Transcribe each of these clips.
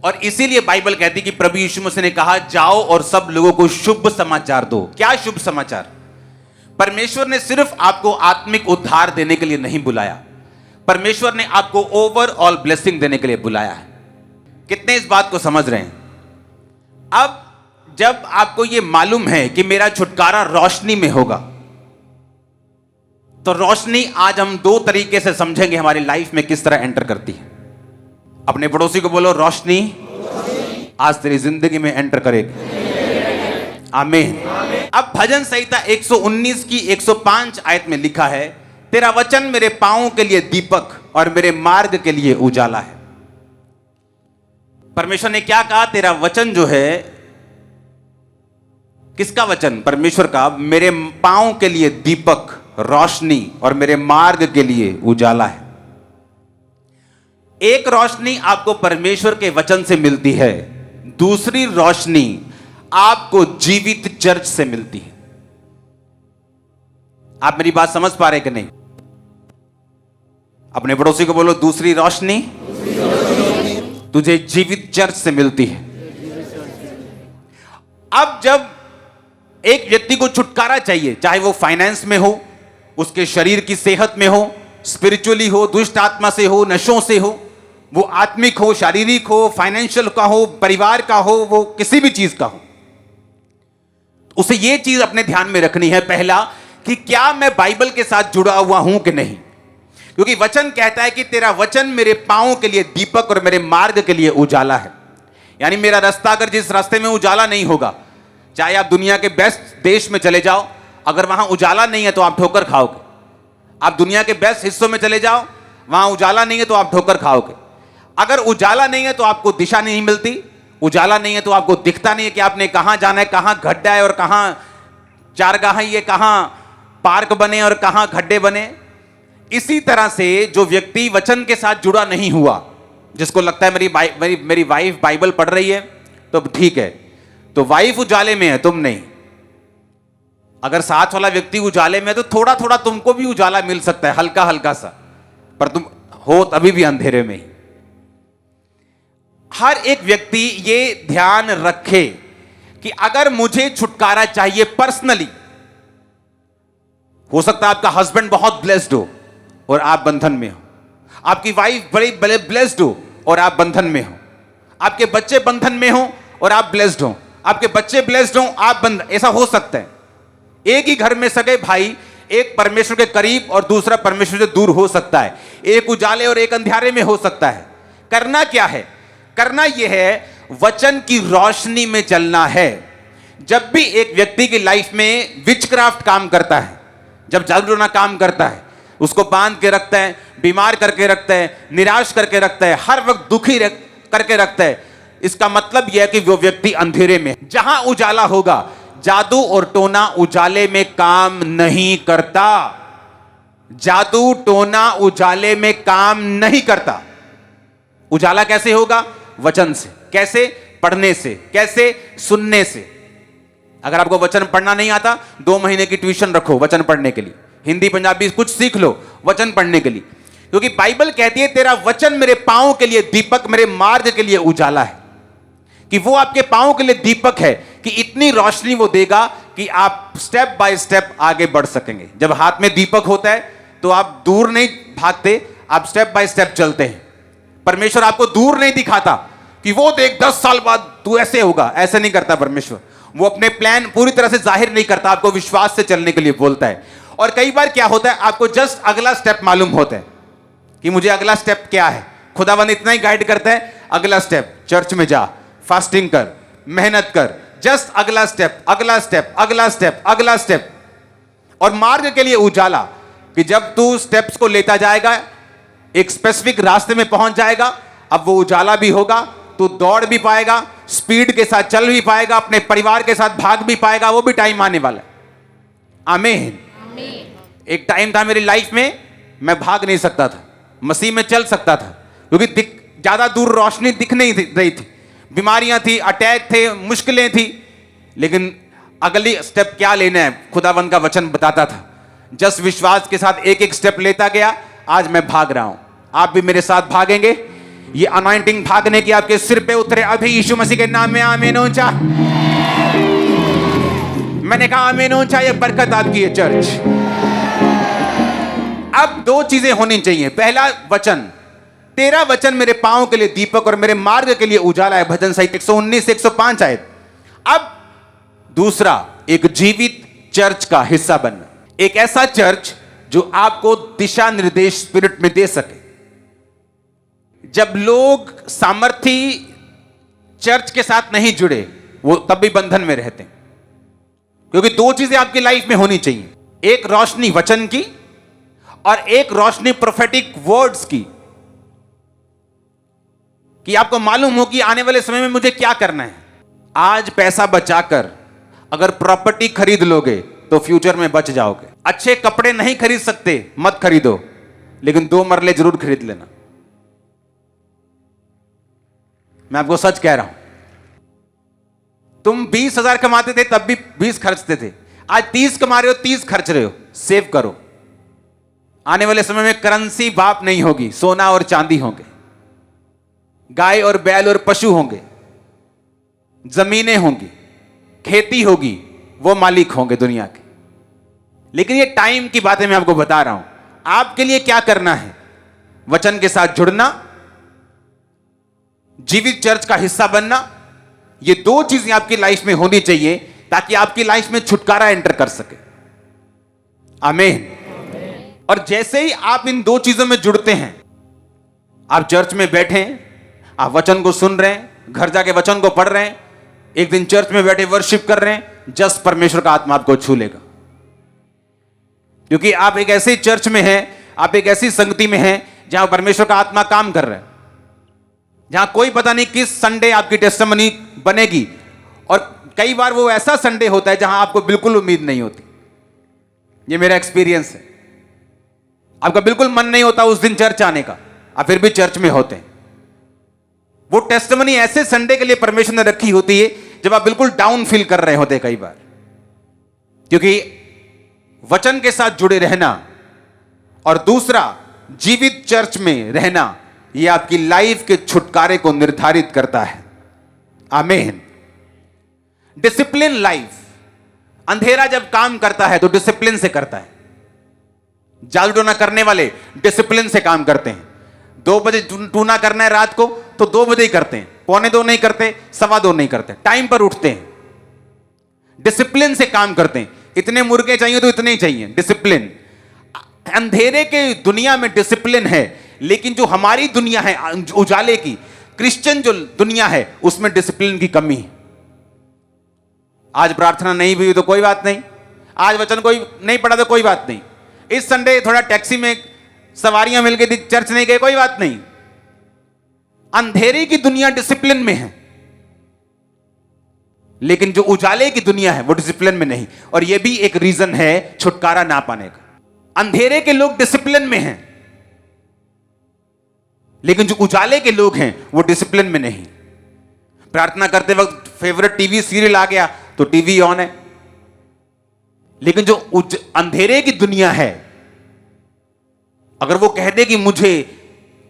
और इसीलिए बाइबल कहती कि प्रभु यीशु मसीह ने कहा, जाओ और सब लोगों को शुभ समाचार दो। क्या शुभ समाचार? परमेश्वर ने सिर्फ आपको आत्मिक उद्धार देने के लिए नहीं बुलाया, परमेश्वर ने आपको ओवरऑल ब्लेसिंग देने के लिए बुलाया है। कितने इस बात को समझ रहे हैं? अब जब आपको यह मालूम है कि मेरा छुटकारा रोशनी में होगा, तो रोशनी आज हम दो तरीके से समझेंगे हमारी लाइफ में किस तरह एंटर करती है। अपने पड़ोसी को बोलो, रोशनी आज तेरी जिंदगी में एंटर करेगी। आमीन। अब भजन संहिता 119 की 105 आयत में लिखा है, तेरा वचन मेरे पांवों के लिए दीपक और मेरे मार्ग के लिए उजाला है। परमेश्वर ने क्या कहा? तेरा वचन जो है, किसका वचन? परमेश्वर का। मेरे पांव के लिए दीपक, रोशनी और मेरे मार्ग के लिए उजाला है। एक रोशनी आपको परमेश्वर के वचन से मिलती है, दूसरी रोशनी आपको जीवित चर्च से मिलती है। आप मेरी बात समझ पा रहे कि नहीं? अपने पड़ोसी को बोलो, दूसरी रोशनी तुझे जीवित चर्च से मिलती है। अब जब एक व्यक्ति को छुटकारा चाहिए, चाहे वो फाइनेंस में हो, उसके शरीर की सेहत में हो, स्पिरिचुअली हो, दुष्ट आत्मा से हो, नशों से हो, वो आत्मिक हो, शारीरिक हो, फाइनेंशियल का हो, परिवार का हो, वो किसी भी चीज का हो, उसे ये चीज अपने ध्यान में रखनी है पहला, कि क्या मैं बाइबल के साथ जुड़ा हुआ हूं कि नहीं। क्योंकि वचन कहता है कि तेरा वचन मेरे पांवों के लिए दीपक और मेरे मार्ग के लिए उजाला है। यानी मेरा रास्ता, अगर जिस रास्ते में उजाला नहीं होगा, चाहे आप दुनिया के बेस्ट देश में चले जाओ, अगर वहां उजाला नहीं है तो आप ठोकर खाओगे। आप दुनिया के बेस्ट हिस्सों में चले जाओ, वहां उजाला नहीं है तो आप ठोकर खाओगे। अगर उजाला नहीं है तो आपको दिशा नहीं मिलती, उजाला नहीं है तो आपको दिखता नहीं है कि आपने कहां जाना है, कहां गड्ढा है और कहां चारगाह है, कहां पार्क बने और कहां गड्ढे बने। इसी तरह से जो व्यक्ति वचन के साथ जुड़ा नहीं हुआ, जिसको लगता है मेरी वाइफ बाइबल पढ़ रही है तो ठीक है, तो वाइफ उजाले में है, तुम नहीं। अगर साथ वाला व्यक्ति उजाले में है तो थोड़ा थोड़ा तुमको भी उजाला मिल सकता है, हल्का हल्का सा, पर तुम हो तभी भी अंधेरे में ही। हर एक व्यक्ति ये ध्यान रखे कि अगर मुझे छुटकारा चाहिए पर्सनली, हो सकता है आपका हस्बैंड बहुत ब्लेस्ड हो और आप बंधन में हो, आपकी वाइफ बड़ी ब्लेस्ड हो और आप बंधन में हो, आपके बच्चे बंधन में हो और आप ब्लेस्ड हो, आपके बच्चे ब्लेस्ड हो, आप बंधन, ऐसा हो सकता है। एक ही घर में सगे भाई, एक परमेश्वर के करीब और दूसरा परमेश्वर से दूर हो सकता है, एक उजाले और एक अंधियारे में हो सकता है। करना क्या है? करना यह है, वचन की रोशनी में चलना है। जब भी एक व्यक्ति की लाइफ में विचक्राफ्ट काम करता है, जब जादूटोना काम करता है, उसको बांध के रखता है, बीमार करके रखता है, निराश करके रखता है, हर वक्त दुखी करके रखता है, इसका मतलब यह है कि वो व्यक्ति अंधेरे में। जहां उजाला होगा, जादू और टोना उजाले में काम नहीं करता। जादू टोना उजाले में काम नहीं करता। उजाला कैसे होगा? वचन से। कैसे? पढ़ने से। कैसे? सुनने से। अगर आपको वचन पढ़ना नहीं आता, 2 महीने की ट्यूशन रखो वचन पढ़ने के लिए, हिंदी पंजाबी कुछ सीख लो वचन पढ़ने के लिए। क्योंकि बाइबल कहती है तेरा वचन मेरे पांव के लिए दीपक, मेरे मार्ग के लिए उजाला है। कि वो आपके पांव के लिए दीपक है कि इतनी रोशनी वो देगा कि आप स्टेप बाय स्टेप आगे बढ़ सकेंगे। जब हाथ में दीपक होता है तो आप दूर नहीं भागते, आप स्टेप बाय स्टेप चलते हैं। परमेश्वर आपको दूर नहीं दिखाता कि वो देख 10 साल बाद तू ऐसे होगा, ऐसे नहीं करता परमेश्वर। वो अपने प्लान पूरी तरह से जाहिर नहीं करता, आपको विश्वास से चलने के लिए बोलता है। और कई बार क्या होता है, आपको जस्ट अगला स्टेप मालूम होता है कि मुझे अगला स्टेप क्या है। खुदावंद इतना ही गाइड करता है, अगला स्टेप चर्च में जा, फास्टिंग कर, मेहनत कर, जस्ट अगला स्टेप, अगला स्टेप, अगला स्टेप, अगला स्टेप। और मार्ग के लिए उजाला, कि जब तू स्टेप्स को लेता जाएगा, एक स्पेसिफिक रास्ते में पहुंच जाएगा, अब वो उजाला भी होगा, तू दौड़ भी पाएगा, स्पीड के साथ चल भी पाएगा, अपने परिवार के साथ भाग भी पाएगा। वो भी टाइम आने वाला है। आमीन। एक टाइम था मेरी लाइफ में, मैं भाग नहीं सकता था, मसीह में चल सकता था, क्योंकि ज्यादा दूर रोशनी दिख नहीं रही थी, बीमारियां थी, अटैक थे, मुश्किलें थी। लेकिन अगली स्टेप क्या लेना है, खुदावंद का वचन बताता था। जस्ट विश्वास के साथ एक एक स्टेप लेता गया, आज मैं भाग रहा हूं। आप भी मेरे साथ भागेंगे। ये अनॉइंटिंग भागने की आपके सिर पे उतरे अभी यीशु मसीह के नाम में। आमीन ऊंचा। मैंने कहा आमीन ऊंचा। ये बरकत आपकी है चर्च। अब दो चीजें होनी चाहिए। पहला वचन, तेरा वचन मेरे पांव के लिए दीपक और मेरे मार्ग के लिए उजाला है, भजन संहिता 119 105 आयत। अब दूसरा, एक जीवित चर्च का हिस्सा बनना, एक ऐसा चर्च जो आपको दिशा निर्देश स्पिरिट में दे सके। जब लोग सामर्थी चर्च के साथ नहीं जुड़े, वो तब भी बंधन में रहते हैं, क्योंकि दो चीजें आपकी लाइफ में होनी चाहिए, एक रोशनी वचन की और एक रोशनी प्रोफेटिक वर्ड्स की, कि आपको मालूम हो कि आने वाले समय में मुझे क्या करना है। आज पैसा बचाकर अगर प्रॉपर्टी खरीद लोगे तो फ्यूचर में बच जाओगे। अच्छे कपड़े नहीं खरीद सकते, मत खरीदो, लेकिन 2 मरले जरूर खरीद लेना। मैं आपको सच कह रहा हूं। तुम 20,000 कमाते थे तब भी 20 खर्चते थे, आज 30 कमा रहे हो, 30 खर्च रहे हो। सेव करो। आने वाले समय में करेंसी बाप नहीं होगी, सोना और चांदी होंगे, गाय और बैल और पशु होंगे, जमीनें होंगी, खेती होगी, वो मालिक होंगे दुनिया के। लेकिन ये टाइम की बातें मैं आपको बता रहा हूं। आपके लिए क्या करना है? वचन के साथ जुड़ना, जीवित चर्च का हिस्सा बनना। ये दो चीजें आपकी लाइफ में होनी चाहिए ताकि आपकी लाइफ में छुटकारा एंटर कर सके। आमीन। और जैसे ही आप इन दो चीजों में जुड़ते हैं, आप चर्च में बैठे हैं, आप वचन को सुन रहे हैं, घर जाके वचन को पढ़ रहे हैं, एक दिन चर्च में बैठे वर्शिप कर रहे हैं, जस्ट परमेश्वर का आत्मा आपको छू लेगा। क्योंकि आप एक ऐसे चर्च में हैं, आप एक ऐसी संगति में हैं जहां परमेश्वर का आत्मा काम कर रहा है, जहां कोई पता नहीं किस संडे आपकी टेस्टिमनी बनेगी। और कई बार वो ऐसा संडे होता है जहां आपको बिल्कुल उम्मीद नहीं होती। ये मेरा एक्सपीरियंस है। आपका बिल्कुल मन नहीं होता उस दिन चर्च आने का, आप फिर भी चर्च में होते हैं। वो टेस्टिमनी ऐसे संडे के लिए परमेश्वर ने रखी होती है जब आप बिल्कुल डाउन फील कर रहे होते हैं कई बार। क्योंकि वचन के साथ जुड़े रहना और दूसरा जीवित चर्च में रहना, यह आपकी लाइफ के छुटकारे को निर्धारित करता है। आमीन। Discipline life. अंधेरा जब काम करता है तो डिसिप्लिन से करता है। जादू टोना करने वाले डिसिप्लिन से काम करते हैं। 2 बजे टूना करना है रात को तो 2 बजे ही करते हैं, 1:45 नहीं करते, 2:15 नहीं करते, टाइम पर उठते हैं, डिसिप्लिन से काम करते हैं। इतने मुर्गे चाहिए तो इतने ही चाहिए, डिसिप्लिन। अंधेरे के दुनिया में डिसिप्लिन है, लेकिन जो हमारी दुनिया है उजाले की, क्रिश्चियन जो दुनिया है, उसमें डिसिप्लिन की कमी है। आज प्रार्थना नहीं हुई तो कोई बात नहीं, आज वचन कोई नहीं पढ़ा तो कोई बात नहीं, इस संडे थोड़ा टैक्सी में सवारियां मिल गई, चर्च नहीं गए, कोई बात नहीं। अंधेरे की दुनिया डिसिप्लिन में है, लेकिन जो उजाले की दुनिया है वो डिसिप्लिन में नहीं। और यह भी एक रीजन है छुटकारा ना पाने का। अंधेरे के लोग डिसिप्लिन में हैं, लेकिन जो उजाले के लोग हैं वो डिसिप्लिन में नहीं। प्रार्थना करते वक्त फेवरेट टीवी सीरियल आ गया तो टीवी ऑन है, लेकिन जो अंधेरे की दुनिया है, अगर वो कह दे कि मुझे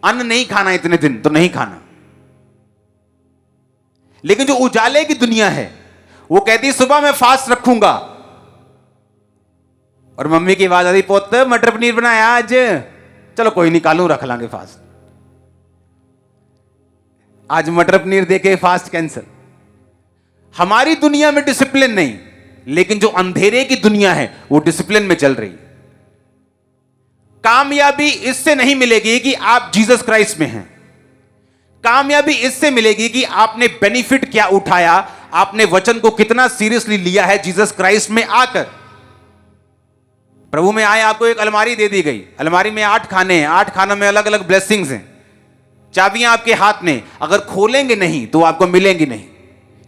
अन्न नहीं खाना इतने दिन, तो नहीं खाना। लेकिन जो उजाले की दुनिया है वो कहती सुबह मैं फास्ट रखूंगा, और मम्मी की आवाज आती पोत मटर पनीर बनाया आज, चलो कोई नहीं कालू रख लांगे फास्ट। आज मटर पनीर देके फास्ट कैंसिल। हमारी दुनिया में डिसिप्लिन नहीं, लेकिन जो अंधेरे की दुनिया है वो डिसिप्लिन में चल रही है। कामयाबी इससे नहीं मिलेगी कि आप जीसस क्राइस्ट में हैं। कामयाबी इससे मिलेगी कि आपने बेनिफिट क्या उठाया, आपने वचन को कितना सीरियसली लिया है जीसस क्राइस्ट में आकर। प्रभु में आए, आपको एक अलमारी दे दी गई, अलमारी में 8 खाने हैं, 8 खानों में अलग अलग ब्लेसिंग्स हैं, चाबियां आपके हाथ में, अगर खोलेंगे नहीं तो आपको मिलेंगी नहीं।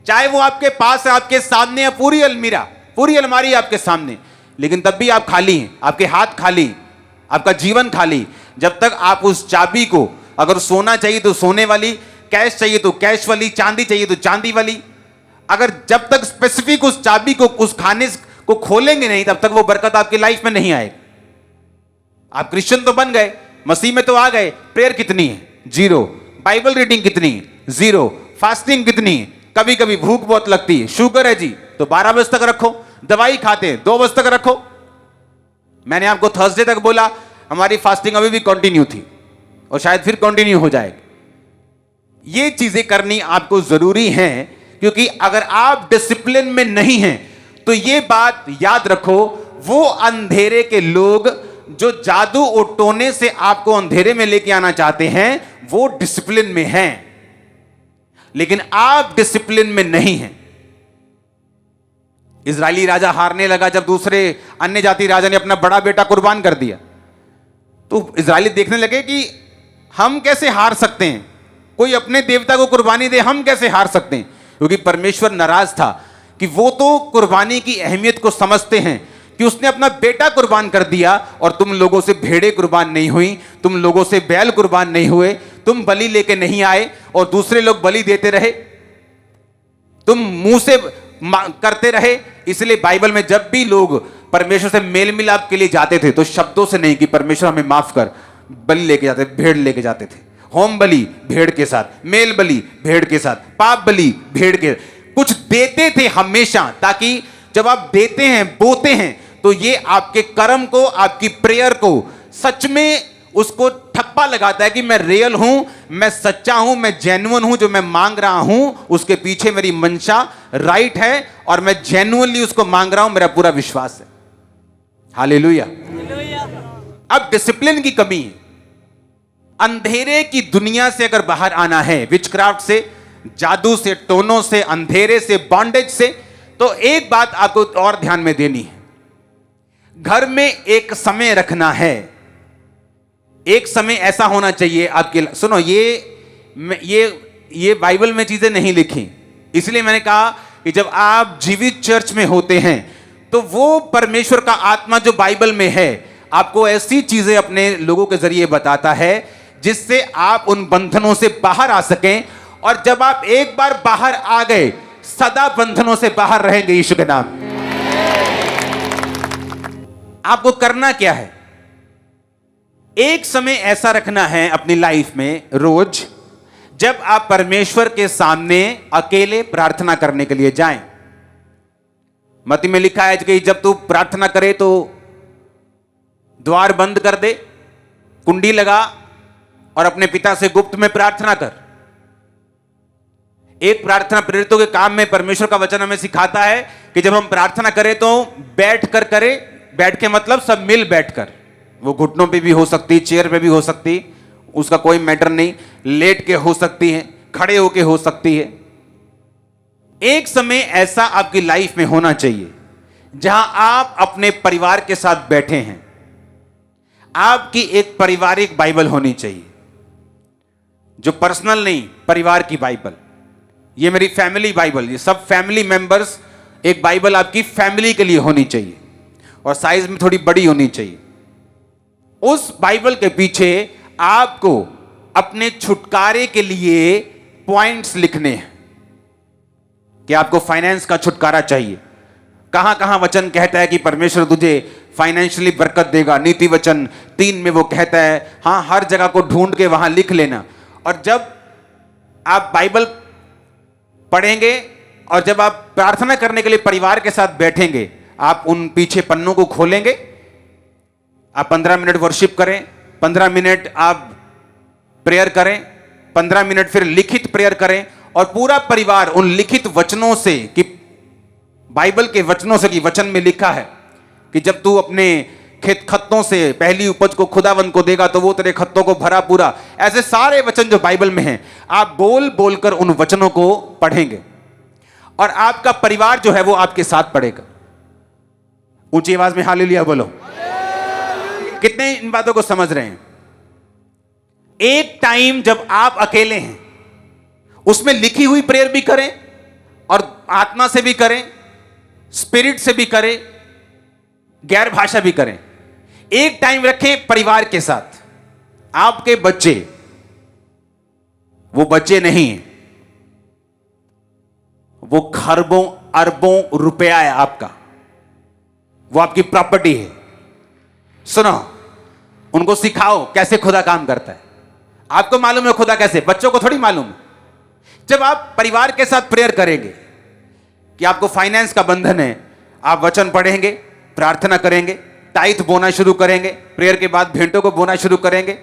चाहे वो आपके पास है, आपके सामने है, पूरी अलमीरा, पूरी अलमारी आपके सामने, लेकिन तब भी आप खाली हैं, आपके हाथ खाली, आपका जीवन खाली। जब तक आप उस चाबी को, अगर सोना चाहिए तो सोने वाली, कैश चाहिए तो कैश वाली, चांदी चाहिए तो चांदी वाली, अगर जब तक स्पेसिफिक उस चाबी को, उस खाने को खोलेंगे नहीं, तब तक वो बरकत आपकी लाइफ में नहीं आएगी। आप क्रिश्चियन तो बन गए, मसीह में तो आ गए, प्रेयर कितनी है? 0। बाइबल रीडिंग कितनी? 0। फास्टिंग कितनी? कभी कभी भूख बहुत लगती है, शुगर है जी तो 12 बजे तक रखो, दवाई खाते हैं 2 बजे तक रखो। मैंने आपको थर्सडे तक बोला, हमारी फास्टिंग अभी भी कंटिन्यू थी और शायद फिर कंटिन्यू हो जाएगी। ये चीजें करनी आपको जरूरी है, क्योंकि अगर आप डिसिप्लिन में नहीं हैं तो ये बात याद रखो, वो अंधेरे के लोग जो जादू और टोने से आपको अंधेरे में लेके आना चाहते हैं वो डिसिप्लिन में हैं, लेकिन आप डिसिप्लिन में नहीं हैं। इजरायली राजा हारने लगा जब दूसरे अन्य जाति राजा ने अपना बड़ा बेटा कुर्बान कर दिया, तो इजरायली देखने लगे कि हम कैसे हार सकते हैं, कोई अपने देवता को कुर्बानी दे, हम कैसे हार सकते हैं। क्योंकि परमेश्वर नाराज था कि वो तो कुर्बानी की अहमियत को समझते हैं कि उसने अपना बेटा कुर्बान कर दिया और तुम लोगों से भेड़े कुर्बान नहीं हुई, तुम लोगों से बैल कुर्बान नहीं हुए, तुम बलि लेके नहीं आए और दूसरे लोग बलि देते रहे, तुम मुंह से करते रहे। इसलिए बाइबल में जब भी लोग परमेश्वर से मेल मिलाप के लिए जाते थे तो शब्दों से नहीं कि परमेश्वर हमें माफ कर, बलि लेके जाते, भेड़ लेके जाते थे। होम बलि भेड़ के साथ, मेल बलि भेड़ के साथ, पाप बलि भेड़ के, कुछ देते थे हमेशा, ताकि जब आप देते हैं, बोते हैं, तो ये आपके कर्म को, आपकी प्रेयर को सच में उसको ठप्पा लगाता है कि मैं रियल हूं, मैं सच्चा हूं, मैं जेन्युइन हूं, जो मैं मांग रहा हूं उसके पीछे मेरी मंशा राइट है और मैं जेन्युइनली उसको मांग रहा हूं, मेरा पूरा विश्वास है। हालेलुया। अब डिसिप्लिन की कमी है। अंधेरे की दुनिया से अगर बाहर आना है, विचक्राफ्ट से, जादू से, टोनों से, अंधेरे से, बॉन्डेज से, तो एक बात आपको और ध्यान में देनी है, घर में एक समय रखना है। एक समय ऐसा होना चाहिए आपके, सुनो, ये बाइबल में चीजें नहीं लिखी, इसलिए मैंने कहा कि जब आप जीवित चर्च में होते हैं तो वो परमेश्वर का आत्मा जो बाइबल में है आपको ऐसी चीजें अपने लोगों के जरिए बताता है जिससे आप उन बंधनों से बाहर आ सकें, और जब आप एक बार बाहर आ गए सदा बंधनों से बाहर रहेंगे यीशु के नाम। आपको करना क्या है? एक समय ऐसा रखना है अपनी लाइफ में रोज जब आप परमेश्वर के सामने अकेले प्रार्थना करने के लिए जाएं। मत्ती में लिखा है कि जब तू प्रार्थना करे तो द्वार बंद कर दे, कुंडी लगा और अपने पिता से गुप्त में प्रार्थना कर। एक प्रार्थना प्रेरितों के काम में परमेश्वर का वचन हमें सिखाता है कि जब हम प्रार्थना करें तो बैठ कर करें। बैठ के मतलब सब मिल बैठकर, वो घुटनों पे भी हो सकती, चेयर पे भी हो सकती, उसका कोई मैटर नहीं, लेट के हो सकती है, खड़े होके हो सकती है। एक समय ऐसा आपकी लाइफ में होना चाहिए जहां आप अपने परिवार के साथ बैठे हैं। आपकी एक पारिवारिक बाइबल होनी चाहिए, जो पर्सनल नहीं, परिवार की बाइबल। ये मेरी फैमिली बाइबल, ये सब फैमिली मेंबर्स, एक बाइबल आपकी फैमिली के लिए होनी चाहिए और साइज में थोड़ी बड़ी होनी चाहिए। उस बाइबल के पीछे आपको अपने छुटकारे के लिए पॉइंट्स लिखने हैं कि आपको फाइनेंस का छुटकारा चाहिए। कहां कहां वचन कहता है कि परमेश्वर तुझे फाइनेंशियली बरकत देगा, नीति वचन 3 में वो कहता है। हां, हर जगह को ढूंढ के वहां लिख लेना। और जब आप बाइबल पढ़ेंगे और जब आप प्रार्थना करने के लिए परिवार के साथ बैठेंगे, आप उन पीछे पन्नों को खोलेंगे, आप 15 मिनट वर्शिप करें, 15 मिनट आप प्रेयर करें, 15 मिनट फिर लिखित प्रेयर करें, और पूरा परिवार उन लिखित वचनों से, कि बाइबल के वचनों से, कि वचन में लिखा है कि जब तू अपने खेत खत्तों से पहली उपज को खुदावंद को देगा तो वो तेरे खत्तों को भरा पूरा। ऐसे सारे वचन जो बाइबल में हैं, आप बोल बोलकर उन वचनों को पढ़ेंगे और आपका परिवार जो है वो आपके साथ पढ़ेगा। ऊंची आवाज में हालेलुया बोलो। कितने इन बातों को समझ रहे हैं? एक टाइम जब आप अकेले हैं, उसमें लिखी हुई प्रेयर भी करें और आत्मा से भी करें, स्पिरिट से भी करें, गैर भाषा भी करें। एक टाइम रखें परिवार के साथ। आपके बच्चे वो बच्चे नहीं हैं, वो खरबों अरबों रुपया है आपका, वो आपकी प्रॉपर्टी है। सुनो, उनको सिखाओ कैसे खुदा काम करता है। आपको मालूम है खुदा कैसे, बच्चों को थोड़ी मालूम है। जब आप परिवार के साथ प्रेयर करेंगे कि आपको फाइनेंस का बंधन है, आप वचन पढ़ेंगे, प्रार्थना करेंगे, टाइथ बोना शुरू करेंगे, प्रेयर के बाद भेंटों को बोना शुरू करेंगे,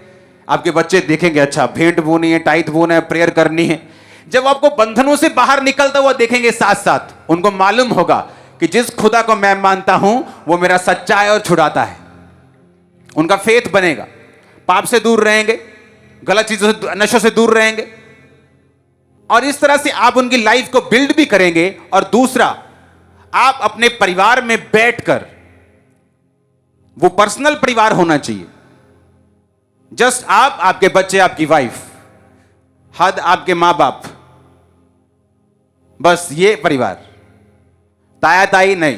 आपके बच्चे देखेंगे अच्छा भेंट बोनी है, टाइथ बोना है, प्रेयर करनी है। जब आपको बंधनों से बाहर निकलता हुआ देखेंगे, साथ साथ उनको मालूम होगा कि जिस खुदा को मैं मानता हूं वो मेरा सच्चा है और छुड़ाता है। उनका फेथ बनेगा, पाप से दूर रहेंगे, गलत चीजों से, नशों से दूर रहेंगे, और इस तरह से आप उनकी लाइफ को बिल्ड भी करेंगे। और दूसरा, आप अपने परिवार में बैठकर, वो पर्सनल परिवार होना चाहिए, जस्ट आप, आपके बच्चे, आपकी वाइफ, हद आपके मां बाप, बस ये परिवार। ताया ताई नहीं,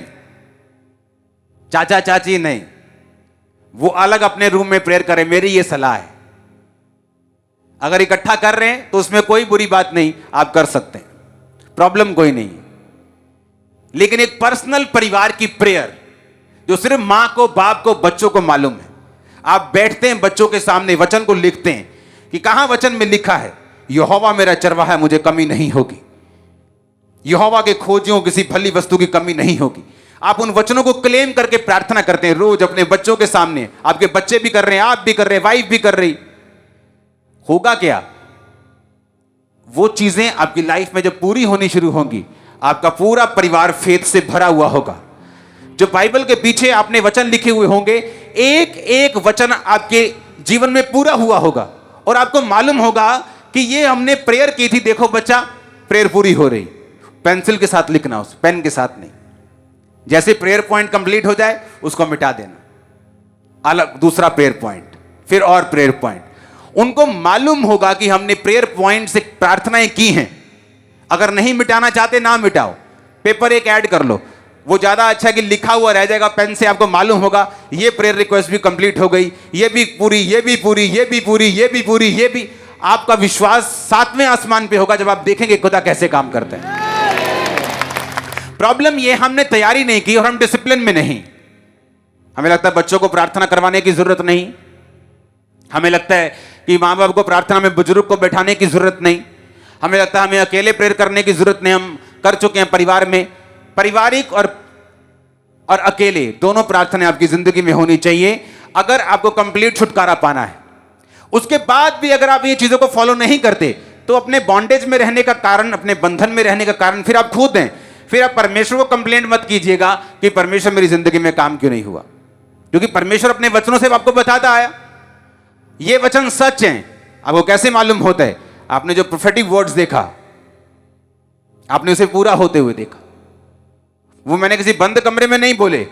चाचा चाची नहीं, वो अलग अपने रूम में प्रेयर करें, मेरी ये सलाह है। अगर इकट्ठा कर रहे हैं तो उसमें कोई बुरी बात नहीं, आप कर सकते हैं, प्रॉब्लम कोई नहीं। लेकिन एक पर्सनल परिवार की प्रेयर जो सिर्फ मां को, बाप को, बच्चों को मालूम है, आप बैठते हैं बच्चों के सामने, वचन को लिखते हैं कि कहां वचन में लिखा है यहोवा मेरा चरवाहा है, मुझे कमी नहीं होगी, यहोवा के खोजियों किसी भली वस्तु की कमी नहीं होगी। आप उन वचनों को क्लेम करके प्रार्थना करते हैं रोज अपने बच्चों के सामने। आपके बच्चे भी कर रहे हैं, आप भी कर रहे हैं, वाइफ भी कर रही। होगा क्या, वो चीजें आपकी लाइफ में जब पूरी होनी शुरू होंगी, आपका पूरा परिवार फेथ से भरा हुआ होगा। जो बाइबल के पीछे आपने वचन लिखे हुए होंगे, एक एक वचन आपके जीवन में पूरा हुआ होगा, और आपको मालूम होगा कि ये हमने प्रेयर की थी, देखो बच्चा प्रेयर पूरी हो रही। पेंसिल के साथ लिखना, उस पेन के साथ नहीं। जैसे प्रेयर पॉइंट कंप्लीट हो जाए उसको मिटा देना, अलग दूसरा प्रेयर पॉइंट, फिर और प्रेयर पॉइंट। उनको मालूम होगा कि हमने प्रेयर पॉइंट से प्रार्थनाएं की हैं। अगर नहीं मिटाना चाहते ना मिटाओ, पेपर एक ऐड कर लो, वो ज्यादा अच्छा है कि लिखा हुआ रह जाएगा पेन से। आपको मालूम होगा ये प्रेयर रिक्वेस्ट भी कंप्लीट हो गई, ये भी पूरी, ये भी पूरी, ये भी पूरी, ये भी पूरी, ये भी। आपका विश्वास सातवें आसमान पे होगा जब आप देखेंगे खुदा कैसे काम करते हैं। प्रॉब्लम ये, हमने तैयारी नहीं की और हम डिसिप्लिन में नहीं। हमें लगता है बच्चों को प्रार्थना करवाने की जरूरत नहीं, हमें लगता है कि मां बाप को प्रार्थना में बुजुर्ग को बैठाने की जरूरत नहीं, हमें लगता है हमें अकेले प्रेयर करने की जरूरत नहीं। हम कर चुके हैं परिवार में। पारिवारिक और अकेले दोनों प्रार्थनाएं आपकी जिंदगी में होनी चाहिए अगर आपको कंप्लीट छुटकारा पाना है। उसके बाद भी अगर आप ये चीजों को फॉलो नहीं करते तो अपने बॉन्डेज में रहने का कारण, अपने बंधन में रहने का कारण फिर आप खुद हैं। फिर आप परमेश्वर को कंप्लेंट मत कीजिएगा कि परमेश्वर मेरी जिंदगी में काम क्यों नहीं हुआ, क्योंकि परमेश्वर अपने वचनों से आपको बताता आया ये वचन सच हैं। आपको कैसे मालूम होता है? आपने जो प्रोफेटिक वर्ड्स देखा, आपने उसे पूरा होते हुए देखा। वो मैंने किसी बंद कमरे में नहीं बोले,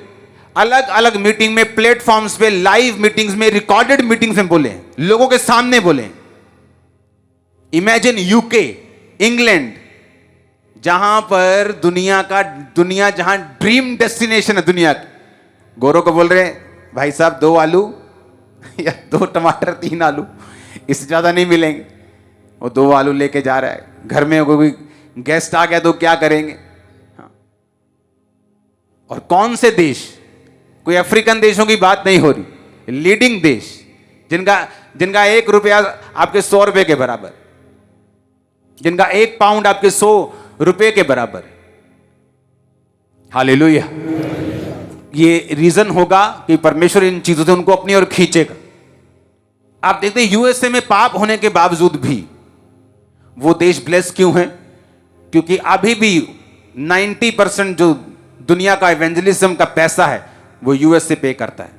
अलग अलग मीटिंग में, प्लेटफॉर्म्स पे, लाइव मीटिंग्स में, रिकॉर्डेड मीटिंग्स में बोले, लोगों के सामने बोले। इमेजिन यूके, इंग्लैंड, जहां पर दुनिया जहां ड्रीम डेस्टिनेशन है दुनिया की, गोरों को बोल रहे हैं भाई साहब 2 आलू या 2 टमाटर 3 आलू, इससे ज्यादा नहीं मिलेंगे। वो 2 आलू लेके जा रहा है, घर में कोई गेस्ट आ गया तो क्या करेंगे? हाँ। और कौन से देश, कोई अफ्रीकन देशों की बात नहीं हो रही, लीडिंग देश जिनका 1 रुपया आपके 100 रुपए के बराबर, जिनका 1 पाउंड आपके 100 रुपए के बराबर। हालेलुया। ये रीजन होगा कि परमेश्वर इन चीजों से उनको अपनी ओर खींचेगा। आप देखते हैं यूएसए में पाप होने के बावजूद भी वो देश ब्लेस क्यों है? क्योंकि अभी भी 90% जो दुनिया का इवेंजलिज्म का पैसा है वो यूएस से पे करता है।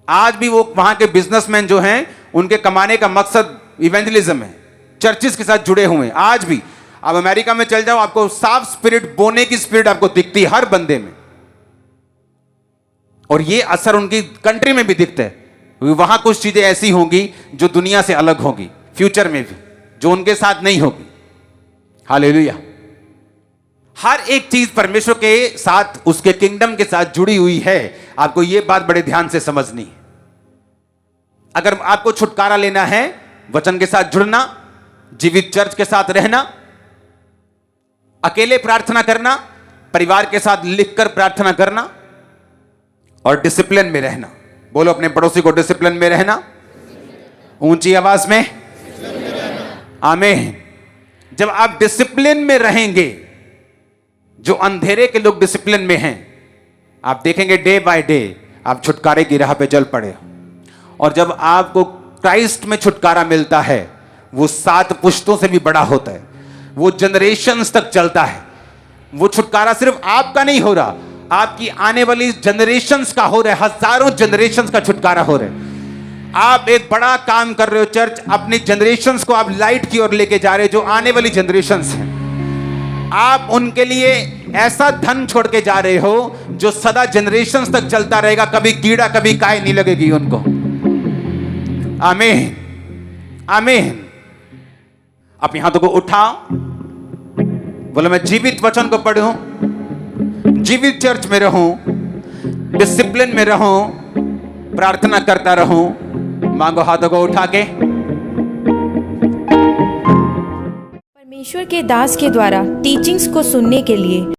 आज भी वो वहां के बिजनेसमैन जो हैं उनके कमाने का मकसद इवेंजलिज्म है, चर्चिस के साथ जुड़े हुए हैं। आज भी आप अमेरिका में चल जाओ, आपको साफ स्पिरिट, बोने की स्पिरिट आपको दिखती है हर बंदे में, और ये असर उनकी कंट्री में भी दिखता है। वहां कुछ चीजें ऐसी होंगी जो दुनिया से अलग होंगी फ्यूचर में भी, जो उनके साथ नहीं होगी। हालेलुया। हर एक चीज परमेश्वर के साथ, उसके किंगडम के साथ जुड़ी हुई है। आपको यह बात बड़े ध्यान से समझनी है। अगर आपको छुटकारा लेना है, वचन के साथ जुड़ना, जीवित चर्च के साथ रहना, अकेले प्रार्थना करना, परिवार के साथ लिखकर प्रार्थना करना, और डिसिप्लिन में रहना। बोलो अपने पड़ोसी को, डिसिप्लिन में रहना। ऊंची आवाज में आमीन। जब आप डिसिप्लिन में रहेंगे, जो अंधेरे के लोग डिसिप्लिन में हैं, आप देखेंगे डे बाय डे आप छुटकारे की राह पे चल पड़े। और जब आपको क्राइस्ट में छुटकारा मिलता है, वो 7 पुश्तों से भी बड़ा होता है, वो जनरेशंस तक चलता है। वो छुटकारा सिर्फ आपका नहीं हो रहा, आपकी आने वाली जनरेशंस का हो रहा है, हजारों जनरेशंस का छुटकारा हो रहा है। आप एक बड़ा काम कर रहे हो चर्च, अपनी जनरेशंस को आप लाइट की ओर लेके जा रहे हो, जो आने वाली जनरेशंस हैं। आप उनके लिए ऐसा धन छोड़ के जा रहे हो जो सदा जनरेशंस तक चलता रहेगा, कभी कीड़ा कभी काय नहीं लगेगी उनको। आमीन आमीन। अपने हाथों को उठाओ, बोलो मैं जीवित वचन को पढ़ूं, जीवित चर्च में रहूं, डिसिप्लिन में रहूं, प्रार्थना करता रहूं। मांगो हाथों को उठा के। परमेश्वर के दास के द्वारा टीचिंग्स को सुनने के लिए